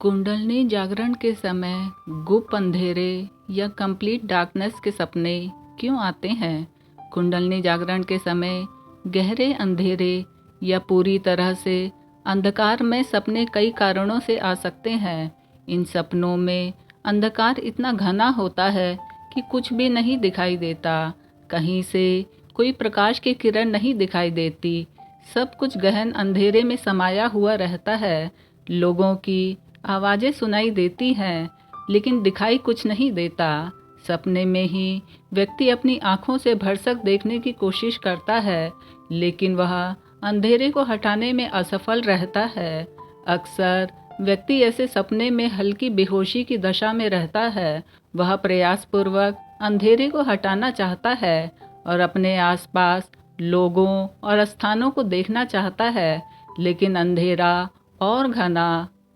कुंडलिनी जागरण के समय गुप्त अंधेरे या कंप्लीट डार्कनेस के सपने क्यों आते हैं? कुंडलिनी जागरण के समय गहरे अंधेरे या पूरी तरह से अंधकार में सपने कई कारणों से आ सकते हैं। इन सपनों में अंधकार इतना घना होता है कि कुछ भी नहीं दिखाई देता। कहीं से कोई प्रकाश की किरण नहीं दिखाई देती। सब कुछ गहन अंधेरे में समाया हुआ रहता है। लोगों की आवाज़ें सुनाई देती हैं, लेकिन दिखाई कुछ नहीं देता। सपने में ही व्यक्ति अपनी आँखों से भरसक देखने की कोशिश करता है, लेकिन वह अंधेरे को हटाने में असफल रहता है। अक्सर व्यक्ति ऐसे सपने में हल्की बेहोशी की दशा में रहता है। वह प्रयासपूर्वक अंधेरे को हटाना चाहता है और अपने आसपास लोगों और स्थानों को देखना चाहता है, लेकिन अंधेरा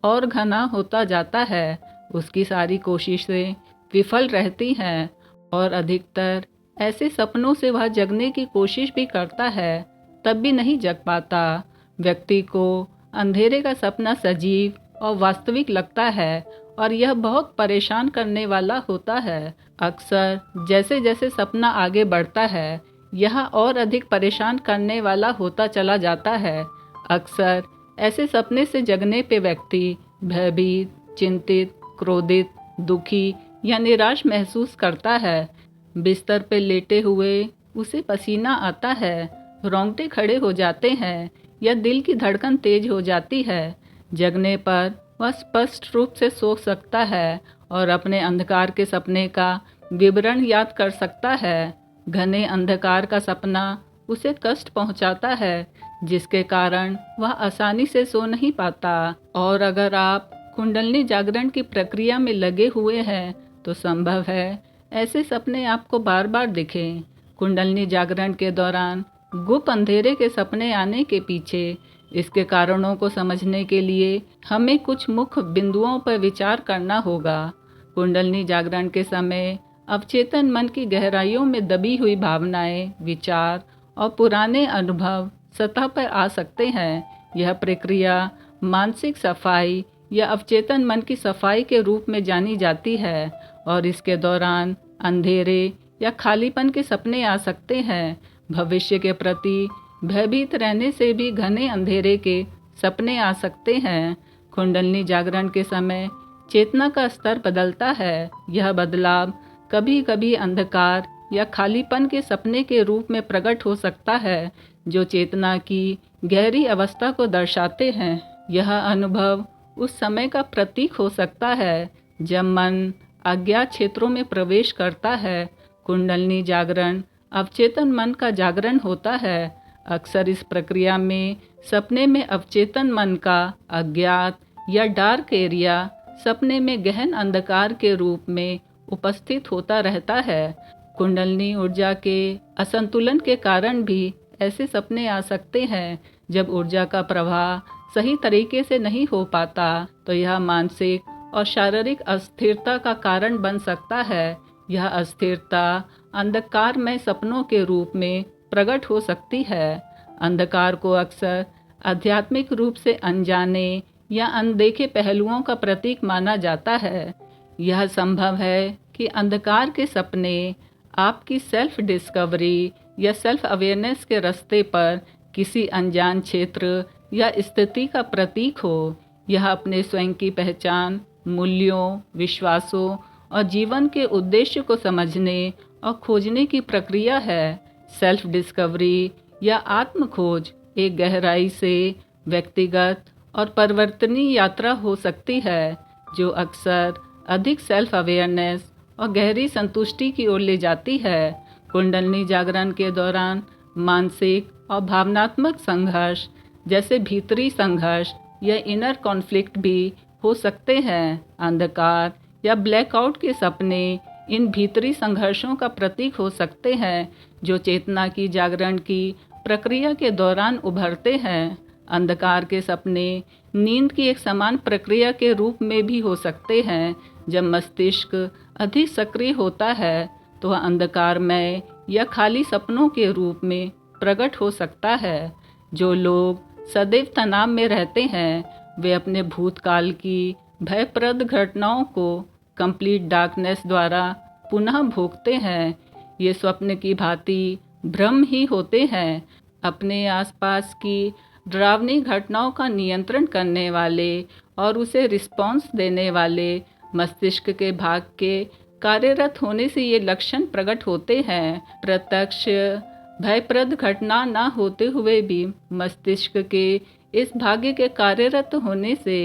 और घना होता जाता है। उसकी सारी कोशिशें विफल रहती हैं और अधिकतर ऐसे सपनों से वह जगने की कोशिश भी करता है, तब भी नहीं जग पाता। व्यक्ति को अंधेरे का सपना सजीव और वास्तविक लगता है और यह बहुत परेशान करने वाला होता है। अक्सर जैसे जैसे सपना आगे बढ़ता है, यह और अधिक परेशान करने वाला होता चला जाता है। अक्सर ऐसे सपने से जगने पे व्यक्ति भयभीत, चिंतित, क्रोधित, दुखी या निराश महसूस करता है। बिस्तर पे लेटे हुए उसे पसीना आता है, रोंगटे खड़े हो जाते हैं या दिल की धड़कन तेज हो जाती है। जगने पर वह स्पष्ट रूप से सोच सकता है और अपने अंधकार के सपने का विवरण याद कर सकता है। घने अंधकार का सपना उसे कष्ट पहुंचाता है, जिसके कारण वह आसानी से सो नहीं पाता। और अगर आप कुंडलिनी जागरण की प्रक्रिया में लगे हुए हैं, तो संभव है ऐसे सपने आपको बार बार दिखें। कुंडलिनी जागरण के दौरान गुप्त अंधेरे के सपने आने के पीछे इसके कारणों को समझने के लिए हमें कुछ मुख्य बिंदुओं पर विचार करना होगा। कुंडलिनी जागरण के समय अवचेतन मन की गहराइयों में दबी हुई भावनाएं, विचार और पुराने अनुभव सतह पर आ सकते हैं। यह प्रक्रिया मानसिक सफाई या अवचेतन मन की सफाई के रूप में जानी जाती है और इसके दौरान अंधेरे या खालीपन के सपने आ सकते हैं। भविष्य के प्रति भयभीत रहने से भी घने अंधेरे के सपने आ सकते हैं। कुंडलिनी जागरण के समय चेतना का स्तर बदलता है। यह बदलाव कभी कभी अंधकार या खालीपन के सपने के रूप में प्रकट हो सकता है, जो चेतना की गहरी अवस्था को दर्शाते हैं। यह अनुभव उस समय का प्रतीक हो सकता है जब मन अज्ञात क्षेत्रों में प्रवेश करता है। कुंडलिनी जागरण अवचेतन मन का जागरण होता है। अक्सर इस प्रक्रिया में सपने में अवचेतन मन का अज्ञात या डार्क एरिया सपने में गहन अंधकार के रूप में उपस्थित होता रहता है। कुंडलिनी ऊर्जा के असंतुलन के कारण भी ऐसे सपने आ सकते हैं। जब ऊर्जा का प्रवाह सही तरीके से नहीं हो पाता, तो यह मानसिक और शारीरिक अस्थिरता का कारण बन सकता है। यह अस्थिरता अंधकार में सपनों के रूप में प्रकट हो सकती है। अंधकार को अक्सर आध्यात्मिक रूप से अनजाने या अनदेखे पहलुओं का प्रतीक माना जाता है। यह संभव है कि अंधकार के सपने आपकी सेल्फ डिस्कवरी या सेल्फ अवेयरनेस के रास्ते पर किसी अनजान क्षेत्र या स्थिति का प्रतीक हो। यह अपने स्वयं की पहचान, मूल्यों, विश्वासों और जीवन के उद्देश्य को समझने और खोजने की प्रक्रिया है। सेल्फ डिस्कवरी या आत्म खोज एक गहराई से व्यक्तिगत और परिवर्तनीय यात्रा हो सकती है, जो अक्सर अधिक सेल्फ अवेयरनेस और गहरी संतुष्टि की ओर ले जाती है। कुंडलिनी जागरण के दौरान मानसिक और भावनात्मक संघर्ष, जैसे भीतरी संघर्ष या इनर कॉन्फ्लिक्ट भी हो सकते हैं। अंधकार या ब्लैकआउट के सपने इन भीतरी संघर्षों का प्रतीक हो सकते हैं, जो चेतना की जागरण की प्रक्रिया के दौरान उभरते हैं। अंधकार के सपने नींद की एक समान प्रक्रिया के रूप में भी हो सकते हैं। जब मस्तिष्क अधिक सक्रिय होता है, तो वह अंधकारमय या खाली सपनों के रूप में प्रकट हो सकता है। जो लोग सदैव तनाव में रहते हैं, वे अपने भूतकाल की भयप्रद घटनाओं को कंप्लीट डार्कनेस द्वारा पुनः भोगते हैं। ये स्वप्न की भांति भ्रम ही होते हैं। अपने आसपास की डरावनी घटनाओं का नियंत्रण करने वाले और उसे रिस्पॉन्स देने वाले मस्तिष्क के भाग के कार्यरत होने से ये लक्षण प्रकट होते हैं। प्रत्यक्ष भयप्रद घटना न होते हुए भी मस्तिष्क के इस भाग्य के कार्यरत होने से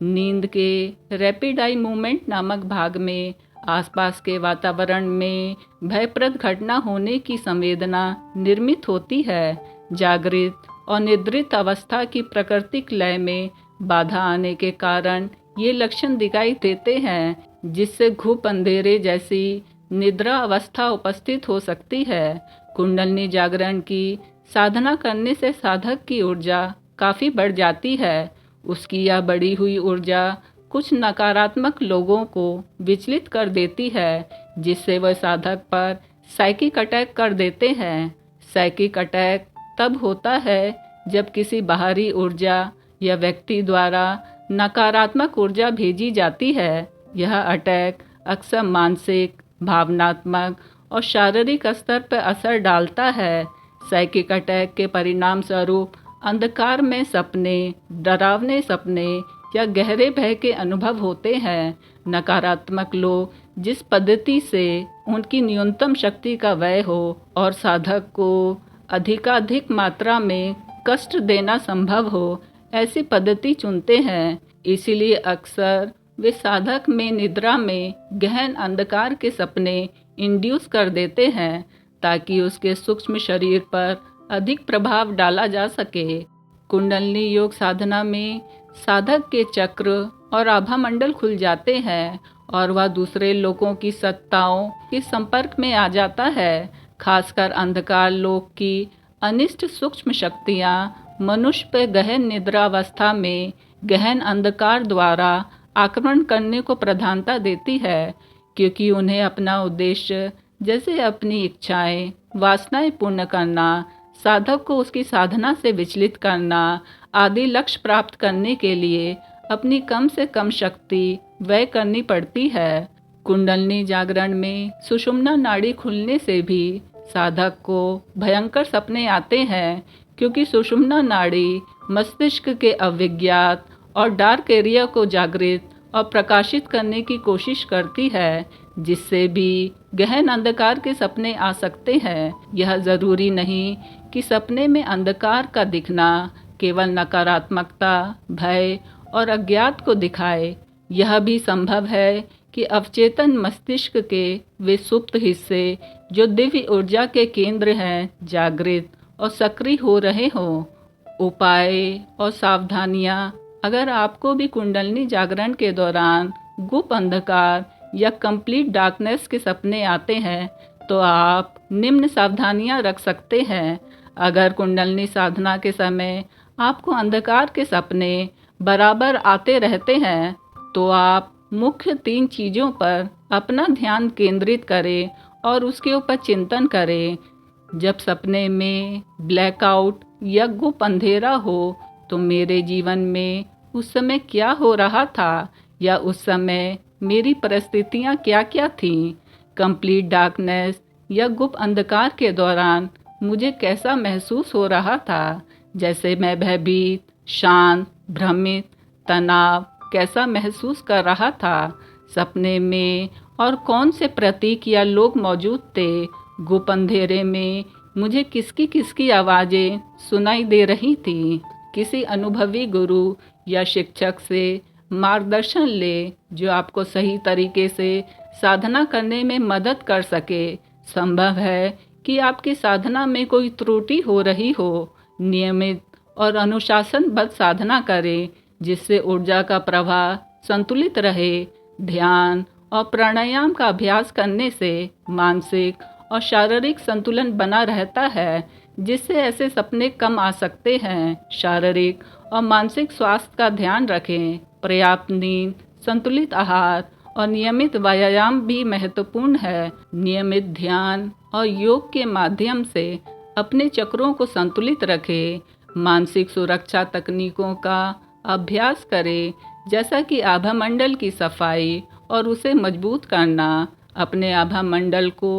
नींद के रैपिड आई मूवमेंट नामक भाग में आसपास के वातावरण में भयप्रद घटना होने की संवेदना निर्मित होती है। जागृत और निद्रित अवस्था की प्राकृतिक लय में बाधा आने के कारण ये लक्षण दिखाई देते हैं, जिससे घुप अंधेरे जैसी निद्रा अवस्था उपस्थित हो सकती है। कुंडलिनी जागरण की साधना करने से साधक की ऊर्जा काफ़ी बढ़ जाती है। उसकी यह बढ़ी हुई ऊर्जा कुछ नकारात्मक लोगों को विचलित कर देती है, जिससे वह साधक पर साइकिक अटैक कर देते हैं। साइकिक अटैक तब होता है जब किसी बाहरी ऊर्जा या व्यक्ति द्वारा नकारात्मक ऊर्जा भेजी जाती है। यह अटैक अक्सर मानसिक, भावनात्मक और शारीरिक स्तर पर असर डालता है। साइकिक अटैक के परिणाम स्वरूप अंधकार में सपने, डरावने सपने या गहरे भय के अनुभव होते हैं। नकारात्मक लोग जिस पद्धति से उनकी न्यूनतम शक्ति का व्यय हो और साधक को अधिकाधिक मात्रा में कष्ट देना संभव हो, ऐसी पद्धति चुनते हैं। इसीलिए अक्सर वे साधक में निद्रा में गहन अंधकार के सपने इंड्यूस कर देते हैं, ताकि उसके सूक्ष्म शरीर पर अधिक प्रभाव डाला जा सके। कुंडलिनी योग साधना में साधक के चक्र और आभा मंडल खुल जाते हैं और वह दूसरे लोगों की सत्ताओं के संपर्क में आ जाता है। खासकर अंधकार लोक की अनिष्ट सूक्ष्म शक्तियाँ मनुष्य पर गहन निद्रावस्था में गहन अंधकार द्वारा आक्रमण करने को प्रधानता देती है, क्योंकि उन्हें अपना उद्देश्य, जैसे अपनी इच्छाएं, वासनाएं पूर्ण करना, साधक को उसकी साधना से विचलित करना आदि लक्ष्य प्राप्त करने के लिए अपनी कम से कम शक्ति व्यय करनी पड़ती है। कुंडलिनी जागरण में सुषुम्ना नाड़ी खुलने से भी साधक को भयंकर सपने आते हैं, क्योंकि सुषुम्ना नाड़ी मस्तिष्क के अविज्ञात और डार्क एरिया को जागृत और प्रकाशित करने की कोशिश करती है, जिससे भी गहन अंधकार के सपने आ सकते हैं। यह ज़रूरी नहीं कि सपने में अंधकार का दिखना केवल नकारात्मकता, भय और अज्ञात को दिखाए। यह भी संभव है कि अवचेतन मस्तिष्क के वे सुप्त हिस्से, जो दिव्य ऊर्जा के केंद्र हैं, जागृत और सक्रिय हो रहे हों। उपाय और सावधानियाँ: अगर आपको भी कुंडलिनी जागरण के दौरान गुप्त अंधकार या कंप्लीट डार्कनेस के सपने आते हैं, तो आप निम्न सावधानियां रख सकते हैं। अगर कुंडलिनी साधना के समय आपको अंधकार के सपने बराबर आते रहते हैं, तो आप मुख्य 3 चीज़ों पर अपना ध्यान केंद्रित करें और उसके ऊपर चिंतन करें। जब सपने में ब्लैकआउट या गुप्त अंधेरा हो, तो मेरे जीवन में उस समय क्या हो रहा था, या उस समय मेरी परिस्थितियाँ क्या क्या थीं। कंप्लीट डार्कनेस या गुप्त अंधकार के दौरान मुझे कैसा महसूस हो रहा था, जैसे मैं भयभीत, शांत, भ्रमित, तनाव कैसा महसूस कर रहा था। सपने में और कौन से प्रतीक या लोग मौजूद थे। गुप्त अंधेरे में मुझे किसकी किसकी आवाज़ें सुनाई दे रही थी। किसी अनुभवी गुरु या शिक्षक से मार्गदर्शन ले, जो आपको सही तरीके से साधना करने में मदद कर सके। संभव है कि आपकी साधना में कोई त्रुटि हो रही हो। नियमित और अनुशासनबद्ध साधना करें, जिससे ऊर्जा का प्रवाह संतुलित रहे। ध्यान और प्राणायाम का अभ्यास करने से मानसिक और शारीरिक संतुलन बना रहता है, जिससे ऐसे सपने कम आ सकते हैं। शारीरिक और मानसिक स्वास्थ्य का ध्यान रखें। पर्याप्त नींद, संतुलित आहार और नियमित व्यायाम भी महत्वपूर्ण है। नियमित ध्यान और योग के माध्यम से अपने चक्रों को संतुलित रखें। मानसिक सुरक्षा तकनीकों का अभ्यास करें, जैसा कि आभामंडल की सफाई और उसे मजबूत करना। अपने आभामंडल को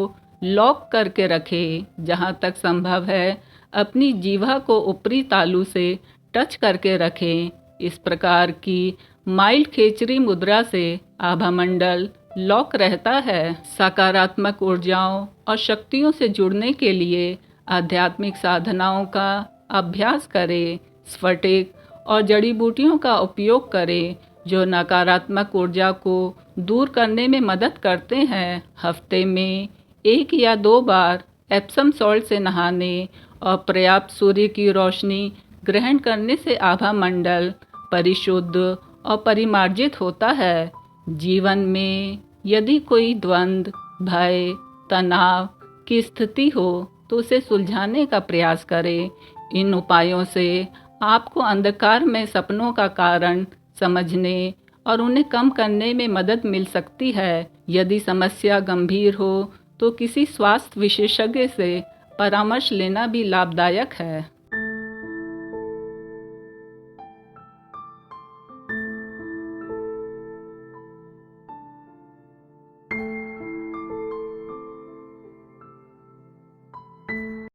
लॉक करके रखें। जहाँ तक संभव है अपनी जीवा को ऊपरी तालू से टच करके रखें। इस प्रकार की माइल्ड खेचरी मुद्रा से आभामंडल लॉक रहता है। सकारात्मक ऊर्जाओं और शक्तियों से जुड़ने के लिए आध्यात्मिक साधनाओं का अभ्यास करें। स्फटिक और जड़ी बूटियों का उपयोग करें जो नकारात्मक ऊर्जा को दूर करने में मदद करते हैं। हफ्ते में 1 या 2 बार एप्सम सॉल्ट से नहाने और पर्याप्त सूर्य की रोशनी ग्रहण करने से आभामंडल परिशुद्ध और परिमार्जित होता है। जीवन में यदि कोई द्वंद्व, भय, तनाव की स्थिति हो तो उसे सुलझाने का प्रयास करें। इन उपायों से आपको अंधकार में सपनों का कारण समझने और उन्हें कम करने में मदद मिल सकती है। यदि समस्या गंभीर हो तो किसी स्वास्थ्य विशेषज्ञ से परामर्श लेना भी लाभदायक है।